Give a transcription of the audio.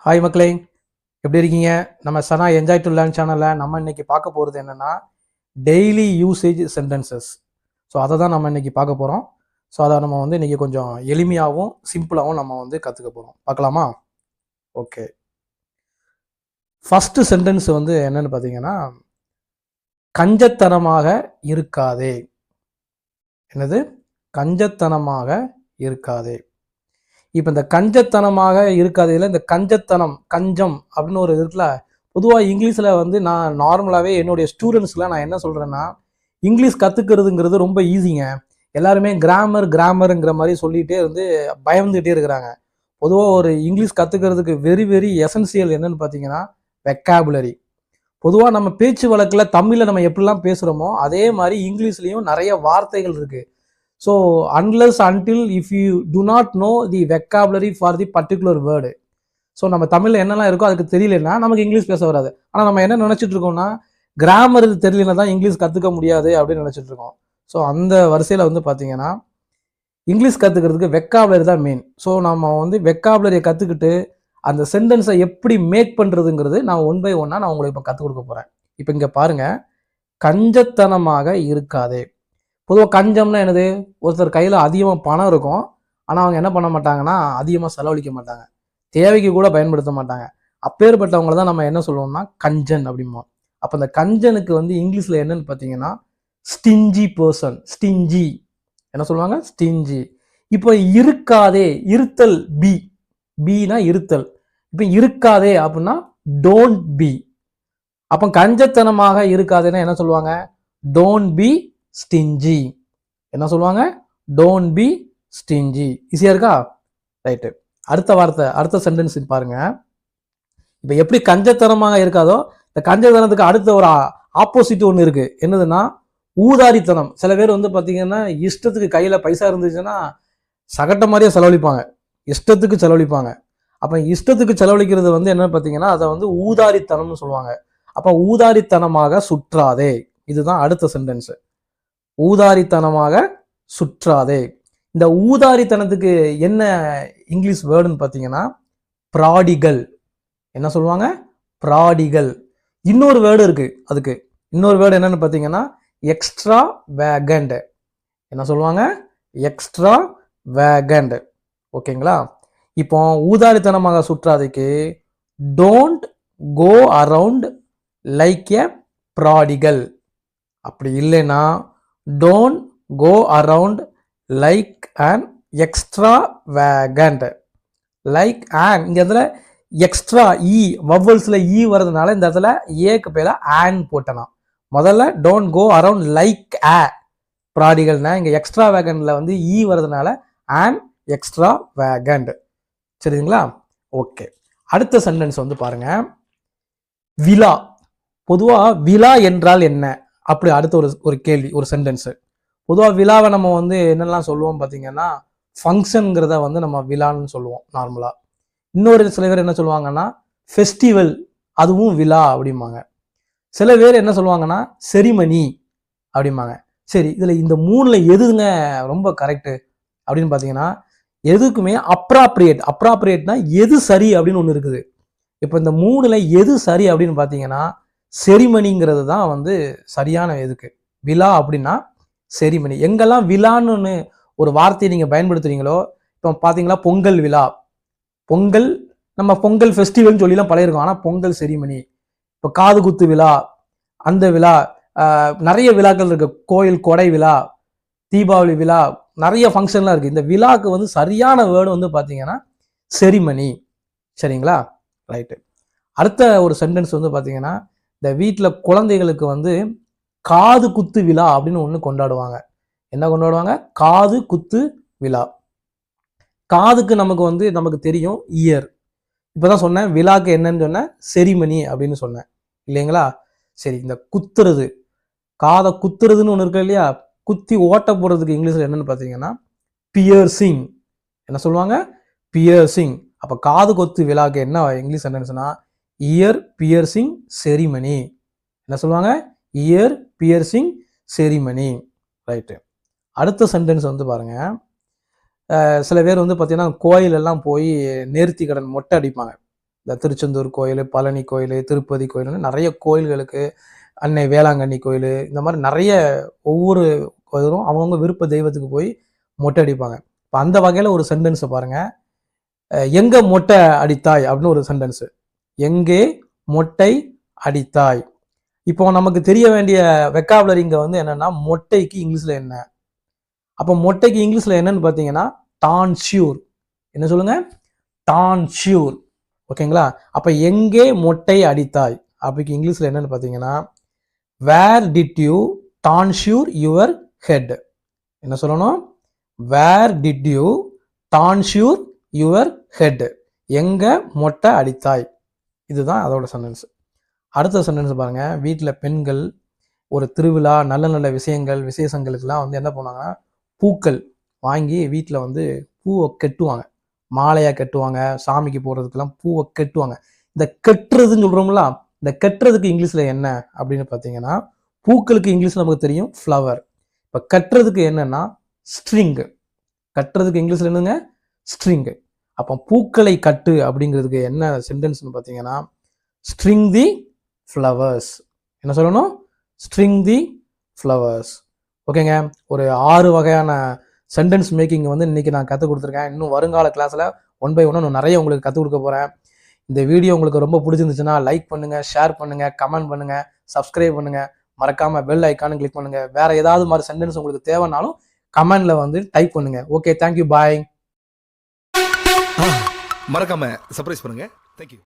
Hi மக்களே, எப்படி இருக்கீங்க? நம்ம சனா என்ஜாய் டு லேர்ன் சேனலில் நம்ம இன்னைக்கு பார்க்க போகிறது என்னென்னா டெய்லி யூசேஜ் சென்டென்சஸ். ஸோ அதை தான் நம்ம இன்னைக்கு பார்க்க போகிறோம். ஸோ அதை நம்ம வந்து இன்னைக்கு கொஞ்சம் எளிமையாகவும் சிம்பிளாகவும் நம்ம வந்து கற்றுக்க போகிறோம். பார்க்கலாமா? ஓகே. ஃபஸ்ட்டு சென்டென்ஸ் வந்து என்னன்னு பார்த்தீங்கன்னா, கஞ்சத்தனமாக இருக்காதே. என்னது? கஞ்சத்தனமாக இருக்காதே. இப்போ இந்த கஞ்சத்தனமாக இருக்காதையில் இந்த கஞ்சத்தனம், கஞ்சம் அப்படின்னு ஒரு இருக்குல்ல. பொதுவாக இங்கிலீஷில் வந்து நான் நார்மலாகவே என்னுடைய ஸ்டூடெண்ட்ஸ்லாம் நான் என்ன சொல்கிறேன்னா, இங்கிலீஷ் கற்றுக்கிறதுங்கிறது ரொம்ப ஈஸிங்க. எல்லாருமே கிராமருங்கிற மாதிரி சொல்லிகிட்டே வந்து பயந்துகிட்டே இருக்கிறாங்க. பொதுவாக ஒரு இங்கிலீஷ் கற்றுக்கிறதுக்கு வெரி வெரி எசென்சியல் என்னன்னு பார்த்தீங்கன்னா வெக்காபுலரி. பொதுவாக நம்ம பேச்சு வழக்கில் தமிழில் நம்ம எப்படிலாம் பேசுகிறோமோ அதே மாதிரி இங்கிலீஷ்லேயும் நிறைய வார்த்தைகள் இருக்குது. So unless until if you do not know the vocabulary for the particular word. So நம்ம தமிழில் என்னெல்லாம் இருக்கோ அதுக்கு தெரியலன்னா நமக்கு இங்கிலீஷ் பேச வராது. ஆனால் நம்ம என்ன நினச்சிட்டு இருக்கோம்னா கிராமர் தெரியலன்னா தான் இங்கிலீஷ் கற்றுக்க முடியாது அப்படின்னு நினச்சிட்டு இருக்கோம். ஸோ அந்த வரிசையில் வந்து பார்த்தீங்கன்னா இங்கிலீஷ் கற்றுக்கிறதுக்கு வெக்காபுலரி தான் மெயின். ஸோ நம்ம வந்து வெக்காபுலரியை கற்றுக்கிட்டு அந்த சென்டென்ஸை எப்படி மேக் பண்ணுறதுங்கிறது நான் ஒன் பை ஒன்னாக நான் உங்களுக்கு இப்போ கற்றுக் கொடுக்க போகிறேன். இப்போ இங்கே பாருங்கள், கஞ்சத்தனமாக இருக்காதே. பொதுவாக கஞ்சம்னா என்னது? ஒருத்தர் கையில் அதிகமாக பணம் இருக்கும், ஆனால் அவங்க என்ன பண்ண மாட்டாங்கன்னா அதிகமாக செலவழிக்க மாட்டாங்க, தேவைக்கு கூட பயன்படுத்த மாட்டாங்க. அப்பேற்பட்டவங்களை தான் நம்ம என்ன சொல்லுவோம்னா கஞ்சன் அப்படிம்போம். அப்போ இந்த கஞ்சனுக்கு வந்து இங்கிலீஷில் என்னன்னு பார்த்தீங்கன்னா ஸ்டிஞ்சி பர்சன். ஸ்டிஞ்சி என்ன சொல்லுவாங்க? ஸ்டிஞ்சி. இப்போ இருக்காதே, இருத்தல், பீனா இருத்தல். இப்போ இருக்காதே அப்படின்னா டோன்ட் பி. அப்போ கஞ்சத்தனமாக இருக்காதேன்னா என்ன சொல்லுவாங்க? Don't be stingy. என்ன சொல்லுவாங்க? Don't be stingy. ஈஸியா இருக்கா? ரைட்டு. அடுத்த வார்த்தை, அடுத்த சென்டென்ஸ் பாருங்க. இப்போ எப்படி கஞ்சத்தனமாக இருக்காதோ இந்த கஞ்சத்தனத்துக்கு அடுத்த ஒரு ஆப்போசிட் ஒன்று இருக்கு. என்னதுன்னா ஊதாரித்தனம். சில பேர் வந்து பார்த்தீங்கன்னா இஷ்டத்துக்கு கையில் பைசா இருந்துச்சுன்னா சகட்ட மாதிரியே செலவழிப்பாங்க, இஷ்டத்துக்கு செலவழிப்பாங்க. அப்போ இஷ்டத்துக்கு செலவழிக்கிறது வந்து என்ன பார்த்தீங்கன்னா அதை வந்து ஊதாரித்தனம்னு சொல்லுவாங்க. அப்போ ஊதாரித்தனமாக சுற்றாதே, இதுதான் அடுத்த சென்டென்ஸ். ஊதாரித்தனமாக சுற்றாதே. இந்த ஊதாரித்தனத்துக்கு என்ன இங்கிலீஷ் வேர்டுன்னு பார்த்தீங்கன்னா ப்ராடிகல். என்ன சொல்லுவாங்க? ப்ராடிகல். இன்னொரு வேர்டு இருக்கு அதுக்கு. இன்னொரு வேர்டு என்னன்னு பார்த்தீங்கன்னா எக்ஸ்ட்ரா வேகண்ட். என்ன சொல்லுவாங்க? Extravagant. ஓகேங்களா? இப்போ ஊதாரித்தனமாக சுற்றாதைக்கு don't go around like a prodigal. அப்படி இல்லைன்னா don't go around like an extravagant. Like an, இந்த இடத்துல எக்ஸ்ட்ரா இ வவ்வல்ஸில் இ வர்றதுனால இந்த இடத்துல ஏக்கு பேர ஆன் போட்டலாம். முதல்ல don't go around like a ப்ராடிகல்னா இங்கே எக்ஸ்ட்ரா வேகன்ல வந்து இ வர்றதுனால ஆன் எக்ஸ்ட்ரா வேகண்ட். சரிங்களா? ஓகே. அடுத்த சென்டென்ஸ் வந்து பாருங்க, விழா. பொதுவாக விழா என்றால் என்ன அப்படி அடுத்த ஒரு கேள்வி, ஒரு சென்டென்ஸு. பொதுவாக விழாவை நம்ம வந்து என்னெல்லாம் சொல்லுவோம் பார்த்தீங்கன்னா ஃபங்க்ஷனுங்கிறத வந்து நம்ம விழான்னு சொல்லுவோம் நார்மலாக. இன்னொரு சில பேர் என்ன சொல்லுவாங்கன்னா ஃபெஸ்டிவல், அதுவும் விழா அப்படிம்பாங்க. சில பேர் என்ன சொல்லுவாங்கன்னா செரிமனி அப்படிம்பாங்க. சரி, இதில் இந்த மூணில் எதுங்க ரொம்ப கரெக்டு அப்படின்னு பார்த்தீங்கன்னா எதுக்குமே அப்ராப்ரியேட்னா எது சரி அப்படின்னு ஒன்று இருக்குது. இப்போ இந்த மூணில் எது சரி அப்படின்னு பார்த்தீங்கன்னா செரிமனிங்கிறது தான் வந்து சரியான எதுக்கு. விழா அப்படின்னா செரிமனி. எங்கெல்லாம் விழான்னு ஒரு வார்த்தையை நீங்கள் பயன்படுத்துறீங்களோ, இப்போ பார்த்தீங்களா பொங்கல் விழா, பொங்கல் நம்ம பொங்கல் ஃபெஸ்டிவல்னு சொல்லிலாம் பழையிருக்கோம், ஆனால் பொங்கல் செரிமனி. இப்போ காது குத்து விழா, அந்த விழா, நிறைய விழாக்கள் இருக்கு, கோயில் கொடை விழா, தீபாவளி விழா, நிறைய ஃபங்க்ஷன்லாம் இருக்கு. இந்த விழாக்கு வந்து சரியான வேர்டு வந்து பார்த்தீங்கன்னா செரிமனி. சரிங்களா? ரைட்டு. அடுத்த ஒரு சென்டென்ஸ் வந்து பார்த்தீங்கன்னா இந்த வீட்டில் குழந்தைகளுக்கு வந்து காது குத்து விழா அப்படின்னு ஒன்று கொண்டாடுவாங்க. என்ன கொண்டாடுவாங்க? காது குத்து விழா. காதுக்கு நமக்கு வந்து நமக்கு தெரியும் இயர். இப்போதான் சொன்னேன் விழாக்கு என்னன்னு சொன்னேன் செரிமனி அப்படின்னு சொன்னேன் இல்லைங்களா? சரி, இந்த குத்துறது, காதை குத்துறதுன்னு ஒன்று இருக்கு இல்லையா? குத்தி ஓட்ட போடுறதுக்கு இங்கிலீஷில் என்னன்னு பார்த்தீங்கன்னா பியர்சிங். என்ன சொல்லுவாங்க? பியர்சிங். அப்போ காது கொத்து விழாக்கு என்ன இங்கிலீஷ் சென்டென்ஸ்னா இயர் பியர்சிங் செரிமனி. என்ன சொல்லுவாங்க? Year piercing ceremony. ரைட்டு. அடுத்த சென்டென்ஸ் வந்து பாருங்க, சில பேர் வந்து பார்த்தீங்கன்னா கோயிலெல்லாம் போய் நேர்த்தி கடன் மொட்டை அடிப்பாங்க. இந்த திருச்செந்தூர் கோயில், பழனி கோயில், திருப்பதி கோயில்னு நிறைய கோயில்களுக்கு, அன்னை வேளாங்கண்ணி கோயில், இந்த மாதிரி நிறைய ஒவ்வொரு கோயிலும் அவங்கவுங்க விருப்ப தெய்வத்துக்கு போய் மொட்டை அடிப்பாங்க. இப்போ அந்த வகையில் ஒரு சென்டென்ஸை பாருங்க, எங்க மொட்டை அடித்தாய் அப்படின்னு ஒரு சென்டென்ஸ். எங்கே மொட்டை அடித்தாய். இப்போ நமக்கு தெரிய வேண்டிய வெக்காபுலரி இங்க வந்து என்னன்னா, மொட்டைக்கு இங்கிலீஷ்ல என்ன? அப்போ மொட்டைக்கு இங்கிலீஷ்ல என்னன்னு பார்த்தீங்கன்னா டான்ஷூர். என்ன சொல்லுங்க? டான்ஷூர். ஓகேங்களா? அப்ப எங்கே மொட்டை அடித்தாய் அப்படிக்கு இங்கிலீஷ்ல என்னன்னு பார்த்தீங்கன்னா, where did you tonsure your head. என்ன சொல்லணும்? Where did you tonsure your head. எங்க மொட்டை அடித்தாய். இதுதான் அதோட சென்டென்ஸ். அடுத்த சென்டென்ஸ் பாருங்க, வீட்டில் பெண்கள் ஒரு திருவிழா, நல்ல நல்ல விஷயங்கள், விசேஷங்களுக்கெல்லாம் வந்து என்ன பண்ணுவாங்கன்னா, பூக்கள் வாங்கி வீட்டில் வந்து பூவை கட்டுவாங்க, மாலையாக கட்டுவாங்க, சாமிக்கு போடுறதுக்கெல்லாம் பூவை கட்டுவாங்க. இந்த கட்டுறதுன்னு சொல்கிறோம்ல, இந்த கட்டுறதுக்கு இங்கிலீஷில் என்ன அப்படின்னு பார்த்தீங்கன்னா, பூக்களுக்கு இங்கிலீஷில் நமக்கு தெரியும் ஃப்ளவர். இப்போ கட்டுறதுக்கு என்னன்னா ஸ்ட்ரிங். கட்டுறதுக்கு இங்கிலீஷில் என்னங்க? ஸ்ட்ரிங். அப்போ பூக்களை கட்டு அப்படிங்கிறதுக்கு என்ன சென்டென்ஸ்னு பார்த்தீங்கன்னா, ஸ்ட்ரிங் தி ஃப்ளவர்ஸ். என்ன சொல்லணும்? ஸ்ட்ரிங் தி ஃப்ளவர்ஸ். ஓகேங்க, ஒரு 6 வகையான சென்டென்ஸ் மேக்கிங் வந்து இன்னைக்கு நான் கற்றுக் கொடுத்துருக்கேன். இன்னும் வருங்கால கிளாஸில் 1 by 1 இன்னும் நிறைய உங்களுக்கு கற்றுக் கொடுக்க போகிறேன். இந்த வீடியோ உங்களுக்கு ரொம்ப பிடிச்சிருந்துச்சுன்னா லைக் பண்ணுங்கள், ஷேர் பண்ணுங்கள், கமெண்ட் பண்ணுங்கள், சப்ஸ்கிரைப் பண்ணுங்கள், மறக்காமல் பெல் ஐக்கானு கிளிக் பண்ணுங்கள். வேறு ஏதாவது மாதிரி சென்டென்ஸ் உங்களுக்கு தேவைன்னாலும் கமெண்டில் வந்து டைப் பண்ணுங்கள். ஓகே, தேங்க்யூ, பாய். மறக்காம சர்ப்ரைஸ் பண்ணுங்க. தேங்க்யூ.